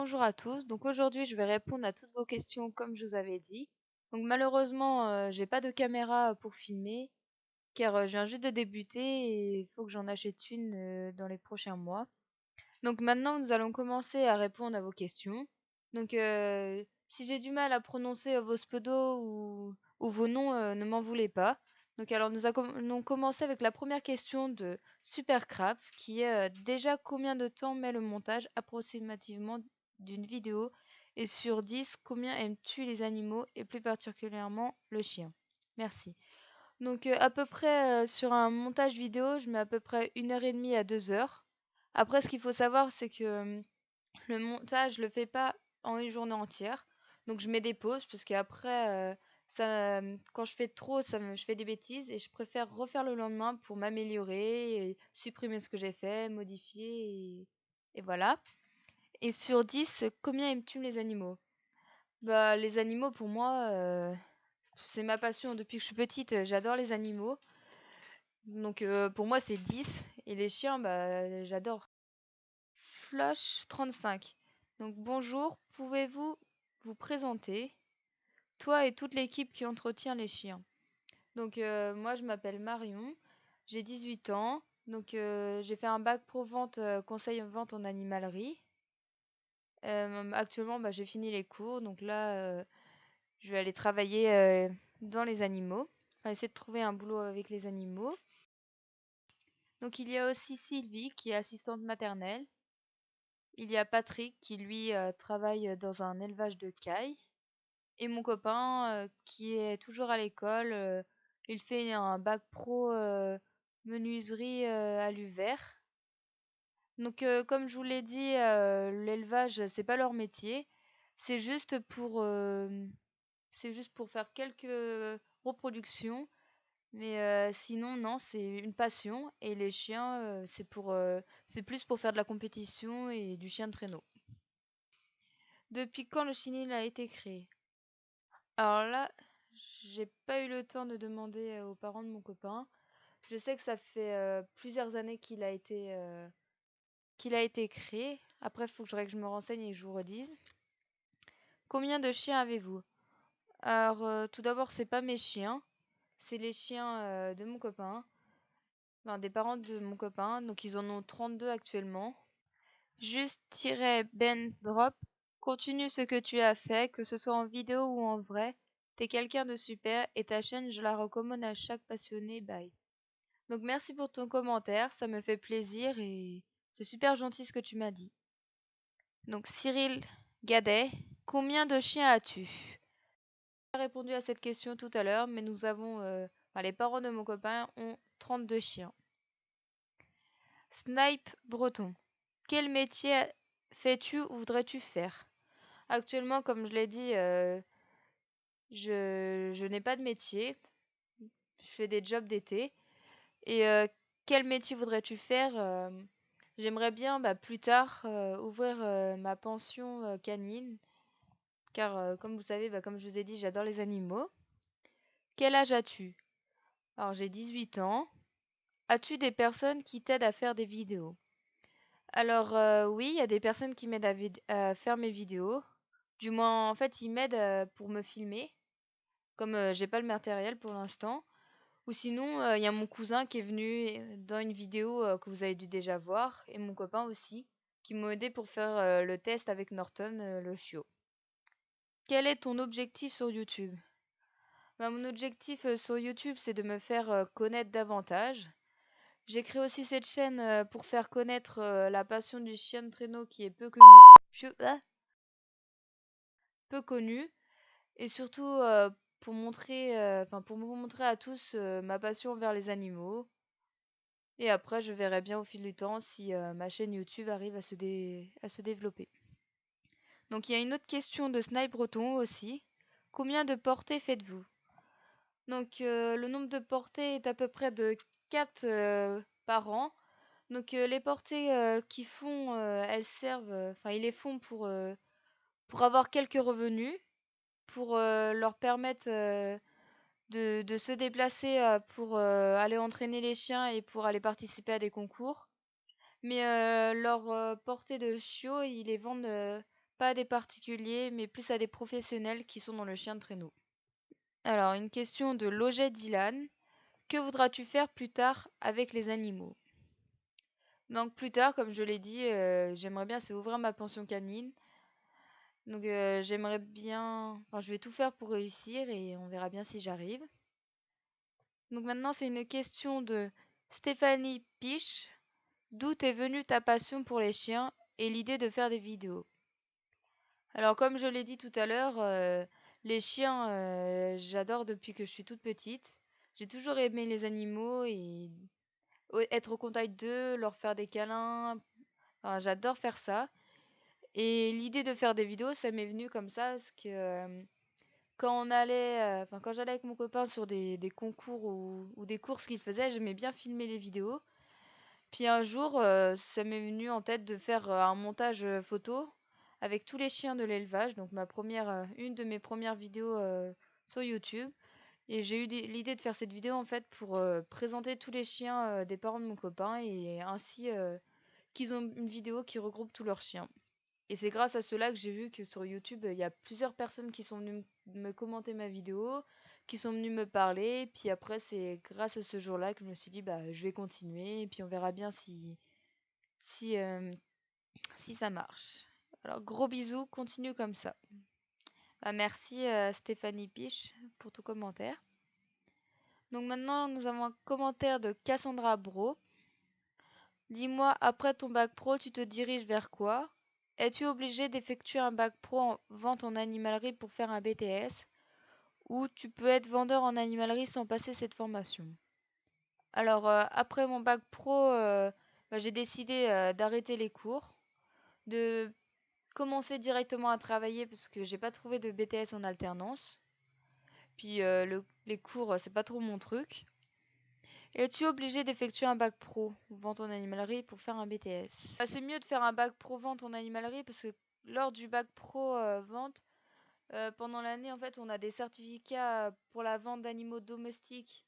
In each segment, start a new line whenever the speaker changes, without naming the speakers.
Bonjour à tous. Donc aujourd'hui, je vais répondre à toutes vos questions comme je vous avais dit. Donc malheureusement, j'ai pas de caméra pour filmer car je viens juste de débuter et il faut que j'en achète une dans les prochains mois. Donc maintenant, nous allons commencer à répondre à vos questions. Donc si j'ai du mal à prononcer vos pseudos ou vos noms, ne m'en voulez pas. Donc alors allons commencer avec la première question de Supercraft qui est déjà combien de temps met le montage approximativement d'une vidéo et sur 10 combien aimes-tu les animaux et plus particulièrement le chien? Merci. Donc à peu près sur un montage vidéo, je mets à peu près 1 heure et demie à 2 heures. Après, ce qu'il faut savoir, c'est que le montage, je le fais pas en une journée entière. Donc je mets des pauses parce qu'après, quand je fais trop, je fais des bêtises et je préfère refaire le lendemain pour m'améliorer, et supprimer ce que j'ai fait, modifier et voilà. Et sur 10, combien aimes-tu les animaux? Bah, les animaux, pour moi, c'est ma passion depuis que je suis petite. J'adore les animaux. Donc pour moi, c'est 10. Et les chiens, bah, j'adore. Flash 35. Donc bonjour, pouvez-vous vous présenter, toi et toute l'équipe qui entretient les chiens? Donc moi je m'appelle Marion, j'ai 18 ans, donc j'ai fait un bac pro vente, conseil en vente en animalerie. Actuellement bah, j'ai fini les cours, donc là je vais aller travailler dans les animaux, enfin essayer de trouver un boulot avec les animaux. Donc il y a aussi Sylvie qui est assistante maternelle. Il y a Patrick qui lui travaille dans un élevage de cailles. Et mon copain qui est toujours à l'école, il fait un bac pro menuiserie à l'UVER. Donc comme je vous l'ai dit, l'élevage c'est pas leur métier, c'est juste pour faire quelques reproductions, mais sinon non, c'est une passion et les chiens c'est plus pour faire de la compétition et du chien de traîneau. Depuis quand le chenil a été créé? Alors là, j'ai pas eu le temps de demander aux parents de mon copain. Je sais que ça fait plusieurs années qu'il a été créé. Après, il faudrait que je me renseigne et que je vous redise. Combien de chiens avez-vous? Alors, tout d'abord, c'est pas mes chiens, c'est les chiens de mon copain, enfin, des parents de mon copain. Donc, ils en ont 32 actuellement. Juste-Ben Drop, continue ce que tu as fait, que ce soit en vidéo ou en vrai. T'es quelqu'un de super et ta chaîne, je la recommande à chaque passionné. Bye. Donc merci pour ton commentaire, ça me fait plaisir et c'est super gentil ce que tu m'as dit. Donc Cyril Gadet, combien de chiens as-tu? J'ai répondu à cette question tout à l'heure, mais les parents de mon copain ont 32 chiens. Snipe Breton, quel métier fais-tu ou voudrais-tu faire? Actuellement, comme je l'ai dit, je n'ai pas de métier. Je fais des jobs d'été. Et quel métier voudrais-tu faire? J'aimerais bien bah, plus tard ouvrir ma pension canine. Car comme vous savez, bah, comme je vous ai dit, j'adore les animaux. Quel âge as-tu? Alors j'ai 18 ans. As-tu des personnes qui t'aident à faire des vidéos? Alors oui, il y a des personnes qui m'aident à faire mes vidéos. Du moins, en fait, ils m'aident pour me filmer. Comme j'ai pas le matériel pour l'instant. Ou sinon, il y a mon cousin qui est venu dans une vidéo que vous avez dû déjà voir, et mon copain aussi, qui m'ont aidé pour faire le test avec Norton, le chiot. Quel est ton objectif sur YouTube? Bah, mon objectif sur YouTube, c'est de me faire connaître davantage. J'ai créé aussi cette chaîne pour faire connaître la passion du chien de traîneau qui est peu connue, et surtout pour vous montrer à tous ma passion vers les animaux. Et après, je verrai bien au fil du temps si ma chaîne YouTube arrive à se développer. Donc il y a une autre question de Snipe Breton aussi. Combien de portées faites-vous? Donc le nombre de portées est à peu près de 4 par an. Donc les portées qu'ils font, elles servent, enfin ils les font pour avoir quelques revenus, pour leur permettre de se déplacer pour aller entraîner les chiens et pour aller participer à des concours. Mais leurs portées de chiots, ils les vendent pas à des particuliers, mais plus à des professionnels qui sont dans le chien de traîneau. Alors, une question de Loget Dylan. Que voudras-tu faire plus tard avec les animaux? Donc plus tard, comme je l'ai dit, j'aimerais bien c'est ouvrir ma pension canine. Donc j'aimerais bien, enfin je vais tout faire pour réussir et on verra bien si j'arrive. Donc maintenant c'est une question de Stéphanie Piche. D'où est venue ta passion pour les chiens et l'idée de faire des vidéos? Alors comme je l'ai dit tout à l'heure, les chiens, j'adore depuis que je suis toute petite. J'ai toujours aimé les animaux et être au contact d'eux, leur faire des câlins. Enfin, j'adore faire ça. Et l'idée de faire des vidéos, ça m'est venu comme ça, parce que quand j'allais avec mon copain sur des concours ou des courses qu'il faisait, j'aimais bien filmer les vidéos. Puis un jour, ça m'est venu en tête de faire un montage photo avec tous les chiens de l'élevage. Donc une de mes premières vidéos sur YouTube. Et j'ai eu l'idée de faire cette vidéo en fait pour présenter tous les chiens des parents de mon copain et ainsi qu'ils ont une vidéo qui regroupe tous leurs chiens. Et c'est grâce à cela que j'ai vu que sur YouTube, il y a plusieurs personnes qui sont venues me commenter ma vidéo, qui sont venues me parler. Puis après, c'est grâce à ce jour-là que je me suis dit, bah, je vais continuer. Et puis on verra bien si, euh, si ça marche. Alors, gros bisous, continue comme ça. Bah, merci Stéphanie Piche pour ton commentaire. Donc maintenant, nous avons un commentaire de Cassandra Bro. Dis-moi, après ton bac pro, tu te diriges vers quoi? Es-tu obligé d'effectuer un bac pro en vente en animalerie pour faire un BTS? Ou tu peux être vendeur en animalerie sans passer cette formation? Alors, après mon bac pro, bah, j'ai décidé d'arrêter les cours, de commencer directement à travailler parce que j'ai pas trouvé de BTS en alternance. Puis les cours, c'est pas trop mon truc. Es-tu obligé d'effectuer un bac pro vente en animalerie pour faire un BTS? Bah, c'est mieux de faire un bac pro vente en animalerie parce que lors du bac pro vente, pendant l'année, en fait, on a des certificats pour la vente d'animaux domestiques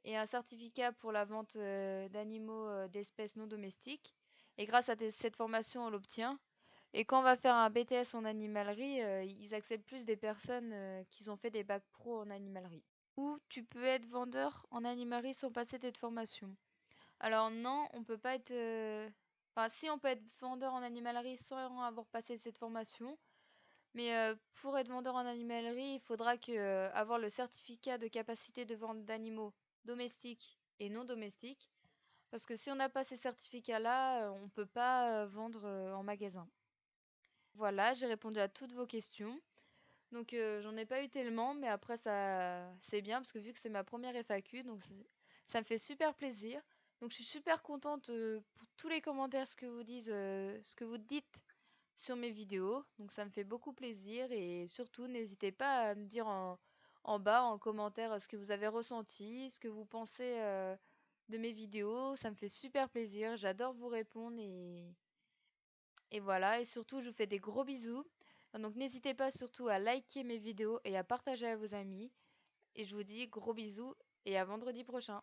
et un certificat pour la vente d'animaux d'espèces non domestiques. Et grâce à cette formation, on l'obtient. Et quand on va faire un BTS en animalerie, ils acceptent plus des personnes qui ont fait des bacs pro en animalerie. Ou tu peux être vendeur en animalerie sans passer cette formation. Alors non, on peut pas être... Enfin, si on peut être vendeur en animalerie sans avoir passé cette formation, mais pour être vendeur en animalerie, il faudra avoir le certificat de capacité de vente d'animaux domestiques et non domestiques. Parce que si on n'a pas ces certificats-là, on peut pas vendre en magasin. Voilà, j'ai répondu à toutes vos questions. Donc j'en ai pas eu tellement, mais après ça c'est bien parce que vu que c'est ma première FAQ, donc ça me fait super plaisir. Donc je suis super contente pour tous les commentaires, ce que vous dites sur mes vidéos. Donc ça me fait beaucoup plaisir et surtout n'hésitez pas à me dire en bas en commentaire ce que vous avez ressenti, ce que vous pensez de mes vidéos. Ça me fait super plaisir. J'adore vous répondre et voilà. Et surtout, je vous fais des gros bisous. Donc n'hésitez pas surtout à liker mes vidéos et à partager à vos amis. Et je vous dis gros bisous et à vendredi prochain.